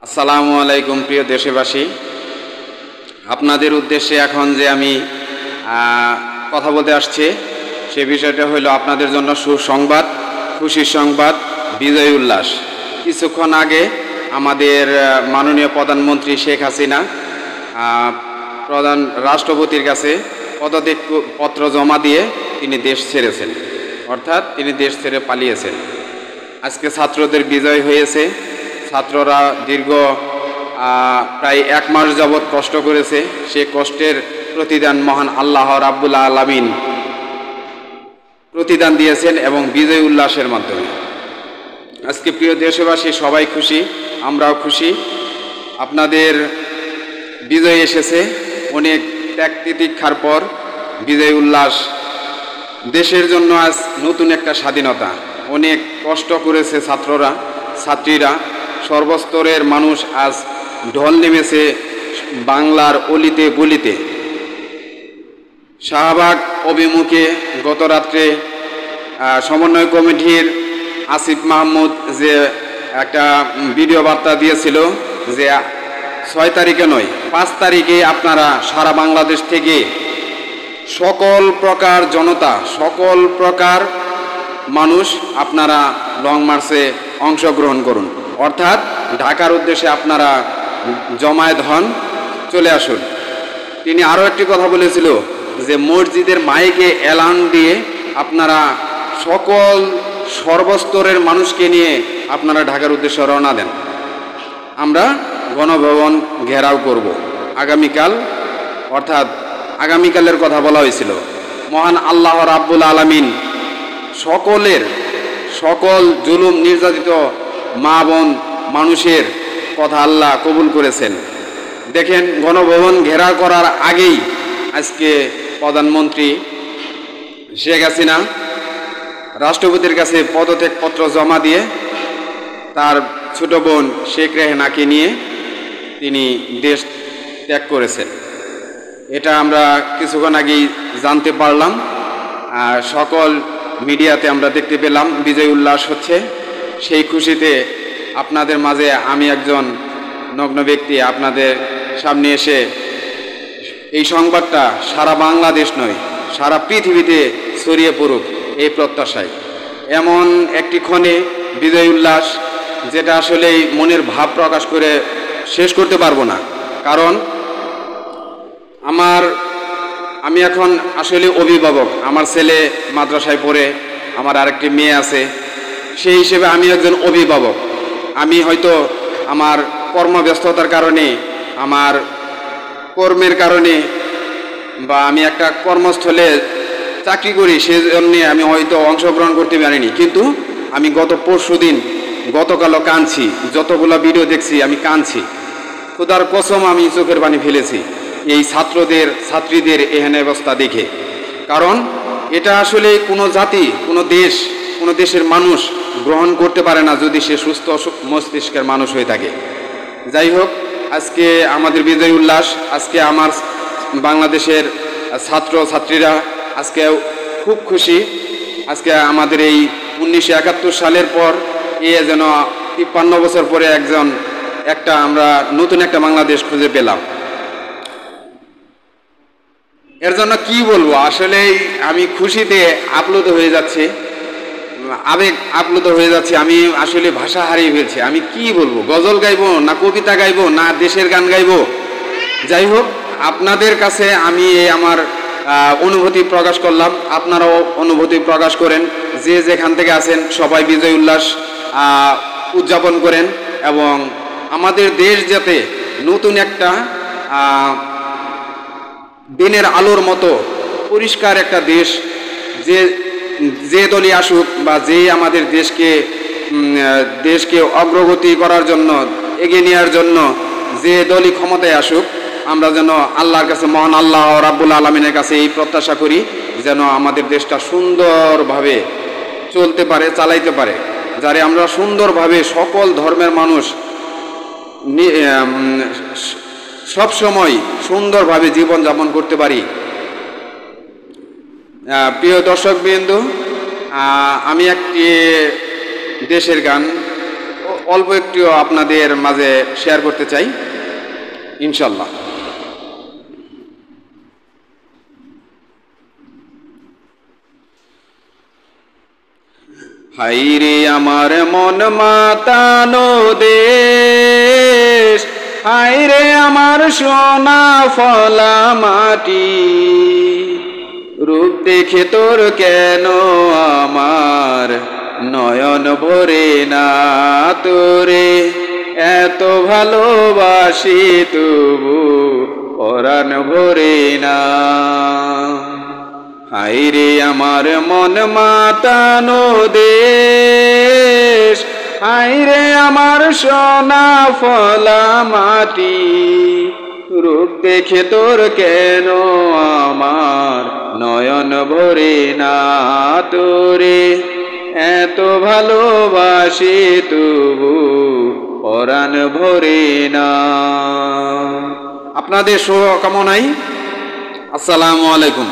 আসসালামু আলাইকুম প্রিয় দেশবাসী, আপনাদের উদ্দেশ্যে এখন যে আমি কথা বলতে আসছি সে বিষয়টা হলো আপনাদের জন্য সুসংবাদ, খুশির সংবাদ, বিজয় উল্লাস। কিছুক্ষণ আগে আমাদের মাননীয় প্রধানমন্ত্রী শেখ হাসিনা প্রধান রাষ্ট্রপতির কাছে পদত্যাগপত্র জমা দিয়ে তিনি দেশ ছেড়েছেন, অর্থাৎ তিনি দেশ ছেড়ে পালিয়েছেন। আজকে ছাত্রদের বিজয় হয়েছে। ছাত্ররা দীর্ঘ প্রায় 1 মাস যাবৎ কষ্ট করেছে। সে কষ্টের প্রতিদান মহান আল্লাহ রাব্বুল আলামিন প্রতিদান দিয়েছেন এবং বিজয় উল্লাসের মাধ্যমে। আজকে প্রিয় দেশবাসী সবাই খুশি, আমরাও খুশি। আপনাদের বিজয় এসেছে, অনেক ত্যাগ তিতিক্ষার পর বিজয় উল্লাস। দেশের জন্য আজ নতুন একটা স্বাধীনতা। অনেক কষ্ট করেছে ছাত্ররা, ছাত্রীরা, সর্বস্তরের মানুষ আজ ঢল নেমেছে বাংলার অলিতে গলিতে। শাহবাগ অভিমুখে গত রাত্রে সমন্বয় কমিটির আসিফ মাহমুদ যে একটা ভিডিও বার্তা দিয়েছিল যে 6 তারিখে নয় 5 তারিখে আপনারা সারা বাংলাদেশ থেকে সকল প্রকার জনতা, সকল প্রকার মানুষ আপনারা লং মার্চে অংশগ্রহণ করুন, অর্থাৎ ঢাকার উদ্দেশ্যে আপনারা জমায়েত হন, চলে আসুন। তিনি আরও একটি কথা বলেছিল যে মসজিদের মাইকে এলান দিয়ে আপনারা সকল সর্বস্তরের মানুষকে নিয়ে আপনারা ঢাকার উদ্দেশ্যে রওনা দেন। আমরা গণভবন ঘেরাও করব আগামীকাল, অর্থাৎ আগামীকালের কথা বলা হয়েছিল। মহান আল্লাহ রাব্বুল আলামিন সকল জুলুম নির্যাতিত মা বোন মানুষের কথা আল্লাহ কবুল করেছেন। দেখেন, গণভবন ঘেরাও করার আগেই আজকে প্রধানমন্ত্রী শেখ হাসিনা রাষ্ট্রপতির কাছে পদত্যাগপত্র জমা দিয়ে তার ছোট বোন শেখ রেহানাকে নিয়ে তিনি দেশ ত্যাগ করেছেন। এটা আমরা কিছুক্ষণ আগেই জানতে পারলাম। সকল মিডিয়াতে আমরা দেখতে পেলাম বিজয় উল্লাস হচ্ছে। সেই খুশিতে আপনাদের মাঝে আমি একজন নগ্ন ব্যক্তি আপনাদের সামনে এসে এই সংবাদটা সারা বাংলাদেশ নয়, সারা পৃথিবীতে ছড়িয়ে পড়ুক এই প্রত্যাশায়। এমন একটি ক্ষণে বিজয় উল্লাস যেটা আসলেই মনের ভাব প্রকাশ করে শেষ করতে পারবো না। কারণ আমি এখন আসলে অভিভাবক, আমার ছেলে মাদ্রাসায় পড়ে, আমার আরেকটি মেয়ে আছে। সেই হিসেবে আমি একজন অভিভাবক। আমি হয়তো আমার কর্মব্যস্ততার কারণে, আমার কর্মের কারণে, বা আমি একটা কর্মস্থলে চাকরি করি, সেজন্য আমি হয়তো অংশগ্রহণ করতে পারিনি। কিন্তু আমি গতকালও কাঁদছি, যতগুলো ভিডিও দেখছি আমি কাঁদছি। খোদার কসম আমি চোখের পানি ফেলেছি এই ছাত্রীদের এহেন অবস্থা দেখে। কারণ এটা আসলে কোনো জাতি, কোনো দেশের মানুষ গ্রহণ করতে পারে না যদি সে সুস্থ মস্তিষ্কের মানুষ হয়ে থাকে। যাই হোক, আজকে আমাদের বিজয় উল্লাস। আজকে আমার বাংলাদেশের ছাত্রছাত্রীরা আজকে খুব খুশি। আজকে আমাদের এই 1971 সালের পর যেন 53 বছর পরে আমরা নতুন একটা বাংলাদেশ খুঁজে পেলাম। এর জন্য কি বলবো, আসলেই আমি খুশিতে আপ্লুত হয়ে যাচ্ছি, আবেগ আপ্লুত হয়ে যাচ্ছে। আমি আসলে ভাষা হারিয়ে ফেলছি। আমি কি বলবো, গজল গাইবো না কবিতা গাইবো না দেশের গান গাইবো? যাই হোক, আপনাদের কাছে আমি আমার অনুভূতি প্রকাশ করলাম। আপনারাও অনুভূতি প্রকাশ করেন। যে যেখান থেকে আছেন সবাই বিজয় উল্লাস উদযাপন করেন এবং আমাদের দেশ যাতে নতুন একটা দিনের আলোর মতো পরিষ্কার একটা দেশ, যে দলই আসুক বা যে আমাদের দেশকে অগ্রগতি করার জন্য, এগিয়ে নেওয়ার জন্য যে দলই ক্ষমতায় আসুক, আমরা যেন আল্লাহর কাছে, মহান আল্লাহ রাব্বুল আলামিনের কাছে এই প্রত্যাশা করি যেন আমাদের দেশটা সুন্দরভাবে চলতে পারে, চালাইতে পারে, যারে আমরা সুন্দরভাবে সকল ধর্মের মানুষ সবসময় সুন্দরভাবে জীবনযাপন করতে পারি। প্রিয় দর্শকবৃন্দ, আমি একটি দেশের গান অল্প একটু আপনাদের মাঝে শেয়ার করতে চাই ইনশাল্লাহ। হাইরে আমার মন মাতানো দেশ, হাইরে আমার সোনা ফলা মাটি, রূপ দেখে তোর কেন আমার নয়ন ভরে না, তোরে এত ভালোবাসি তবু পরাণ ভরে না। হাইরে আমার মন মাতানো দেশ, হাইরে আমার সোনা ফলা মাটি, রূপ দেখে তোর কেন আমার নয়ন ভরে না, তোরে এত ভালোবাসি তবু পরাণ ভরে না। আপনাদের শুভকামনায় আসসালামু আলাইকুম।